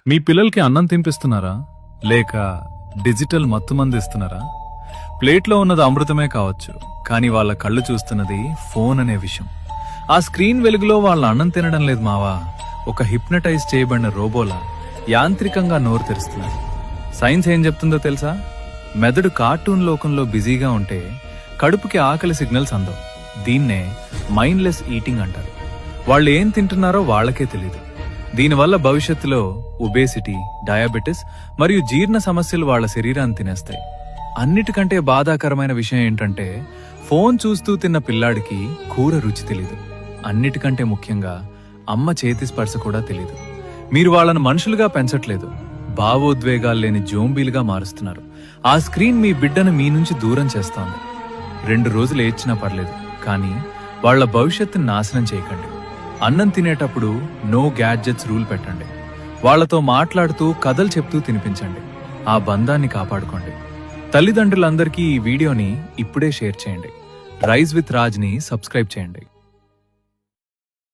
మీ పిల్లలకి అన్నం తినిపిస్తున్నారా లేక డిజిటల్ మత్తుమంది ఇస్తున్నారా? ప్లేట్లో ఉన్నది అమృతమే కావచ్చు, కానీ వాళ్ళ కళ్ళు చూస్తున్నది ఫోన్ అనే విషయం. ఆ స్క్రీన్ వెలుగులో వాళ్ళ అన్నం తినడం లేదు మావా, ఒక హిప్నటైజ్ చేయబడిన రోబోలా యాంత్రికంగా నోరు తెరుస్తున్నారు. సైన్స్ ఏం చెప్తుందో తెలుసా? మెదడు కార్టూన్ లోకంలో బిజీగా ఉంటే కడుపుకి ఆకలి సిగ్నల్స్ అందవు. దీన్నే మైండ్లెస్ ఈటింగ్ అంటారు. వాళ్ళు ఏం తింటున్నారో వాళ్ళకే తెలీదు. దీనివల్ల భవిష్యత్తులో ఒబేసిటీ, డయాబెటిస్ మరియు జీర్ణ సమస్యలు వాళ్ళ శరీరాన్ని తినేస్తాయి. అన్నిటికంటే బాధాకరమైన విషయం ఏంటంటే ఫోన్ చూస్తూ తిన్న పిల్లాడికి కూర రుచి తెలీదు. అన్నిటికంటే ముఖ్యంగా అమ్మ చేతి స్పర్శ కూడా తెలీదు. మీరు వాళ్ళను మనుషులుగా పెంచట్లేదు, భావోద్వేగాలు లేని జోంబీలుగా మారుస్తున్నారు. ఆ స్క్రీన్ మీ బిడ్డను మీ నుంచి దూరం చేస్తోంది. 2 రోజులు ఏడ్చినా పర్లేదు, కానీ వాళ్ల భవిష్యత్తును నాశనం చేయకండి. అన్నం తినేటప్పుడు నో గ్యాడ్జెట్స్ రూల్ పెట్టండి. వాళ్లతో మాట్లాడుతూ కథలు చెప్తూ తినిపించండి. ఆ బంధాన్ని కాపాడుకోండి. తల్లిదండ్రులందరికీ ఈ వీడియోని ఇప్పుడే షేర్ చేయండి. రైజ్ విత్ రాజ్ని సబ్స్క్రైబ్ చేయండి.